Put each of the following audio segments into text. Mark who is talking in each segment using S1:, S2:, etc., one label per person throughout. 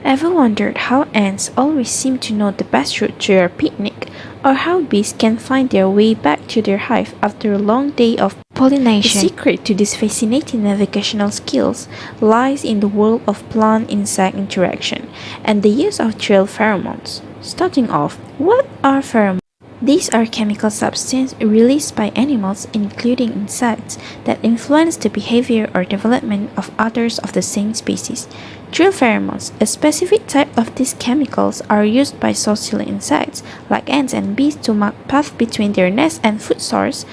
S1: Ever wondered how ants always seem to know the best route to your picnic, or how bees can find their way back to their hive after a long day of pollination? The secret to these fascinating navigational skills lies in the world of plant-insect interaction and the use of trail pheromones. Starting off, what are pheromones? These are chemical substances released by animals, including insects, that influence the behavior or development of others of the same species. Trail pheromones, a specific type of these chemicals, are used by social insects, like ants and bees, to mark paths between their nest and food source.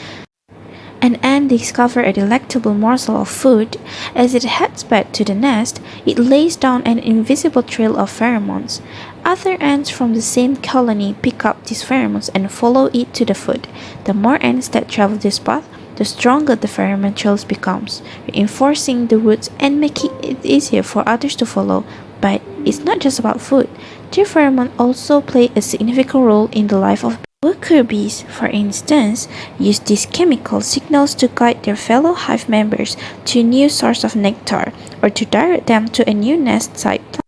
S1: An ant discovers a delectable morsel of food. As it heads back to the nest, it lays down an invisible trail of pheromones. Other ants from the same colony pick up these pheromones and follow it to the food. The more ants that travel this path, the stronger the pheromone trail becomes, reinforcing the roots and making it easier for others to follow. But it's not just about food. Their pheromones also play a significant role in the life of worker bees, for instance, use these chemical signals to guide their fellow hive members to a new source of nectar or to direct them to a new nest site.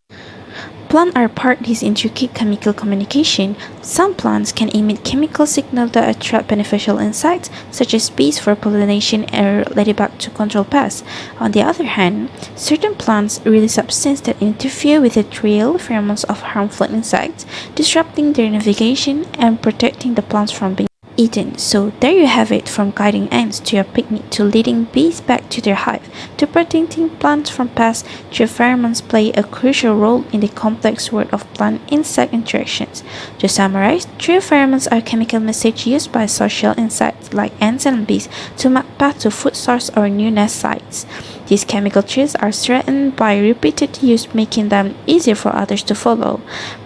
S1: Plants are part of this intricate chemical communication. Some plants can emit chemical signals that attract beneficial insects, such as bees for pollination or ladybugs to control pests. On the other hand, certain plants release substances that interfere with the trail pheromones of harmful insects, disrupting their navigation and protecting the plants from being eaten. So there you have it, from guiding ants to your picnic to leading bees back to their hive to protecting plants from pests. Tree pheromones play a crucial role in the complex world of plant-insect interactions. To summarize, tree pheromones are chemical messages used by social insects like ants and bees to map paths to food source or new nest sites. These chemical trails are strengthened by repeated use, making them easier for others to follow.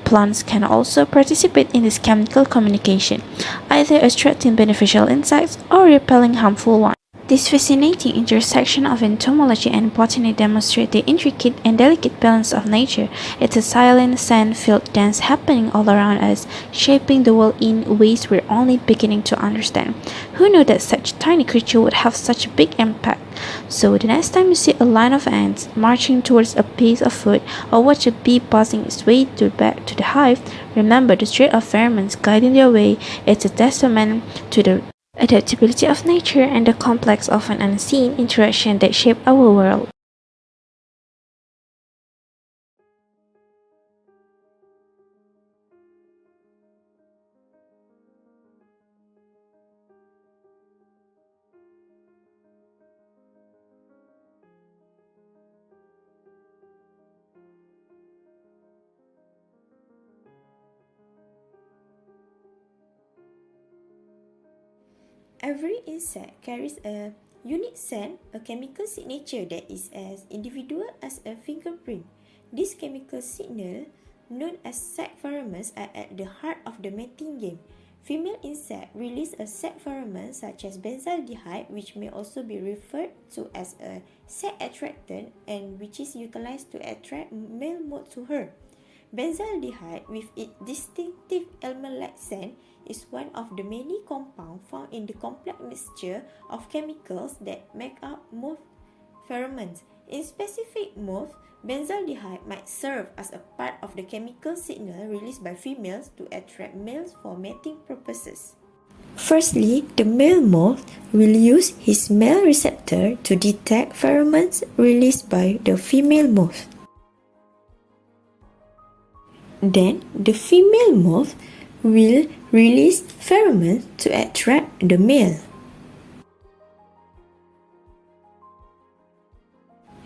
S1: Plants can also participate in this chemical communication, either attracting beneficial insects or repelling harmful ones. This fascinating intersection of entomology and botany demonstrates the intricate and delicate balance of nature. It's a silent, sand-filled dance happening all around us, shaping the world in ways we're only beginning to understand. Who knew that such tiny creature would have such a big impact? So the next time you see a line of ants marching towards a piece of food or watch a bee buzzing its way back to the hive, remember the thread of pheromones guiding their way. It's a testament to the adaptability of nature and the complex, often unseen interaction that shape our world.
S2: Every insect carries a unique scent, a chemical signature that is as individual as a fingerprint. These chemical signals, known as sex pheromones, are at the heart of the mating game. Female insects release a sex pheromone such as benzaldehyde, which may also be referred to as a sex attractant and which is utilized to attract male moths to her. Benzaldehyde, with its distinctive almond-like scent, is one of the many compounds found in the complex mixture of chemicals that make up moth pheromones. In specific moths, benzaldehyde might serve as a part of the chemical signal released by females to attract males for mating purposes. Firstly, the male moth will use his male receptor to detect pheromones released by the female moth. Then, the female moth will release pheromones to attract the male.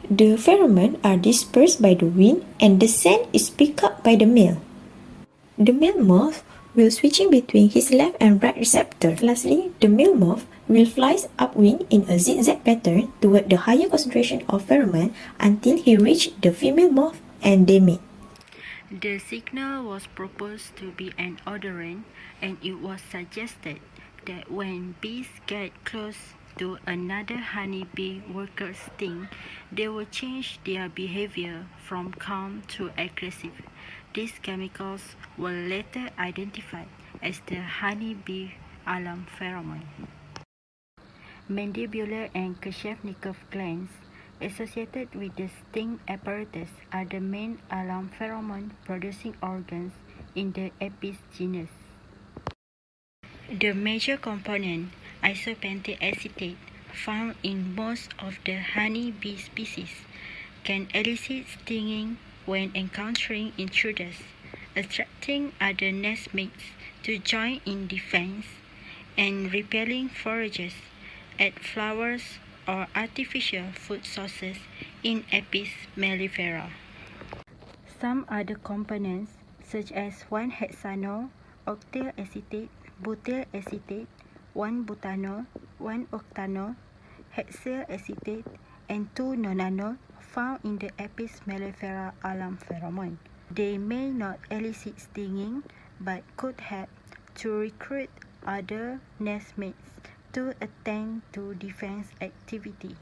S2: The pheromones are dispersed by the wind and the scent is picked up by the male. The male moth will switching between his left and right receptor. Lastly, the male moth will fly upwind in a zigzag pattern toward the higher concentration of pheromone until he reaches the female moth and they mate.
S3: The signal was proposed to be an odorant, and it was suggested that when bees get close to another honeybee worker's sting, they will change their behavior from calm to aggressive. These chemicals were later identified as the honeybee alarm pheromone. Mandibular and Kashevnikov glands Associated with the sting apparatus are the main alarm pheromone-producing organs in the Apis genus. The major component, isopentane acetate, found in most of the honey bee species, can elicit stinging when encountering intruders, attracting other nestmates to join in defense, and repelling foragers at flowers or artificial food sources in Apis mellifera. Some other components, such as 1-hexanol, octyl acetate, butyl acetate, 1-butanol, 1-octanol, hexyl acetate, and 2-nonanol, found in the Apis mellifera alarm pheromone. They may not elicit stinging, but could help to recruit other nestmates to attend to defense activity.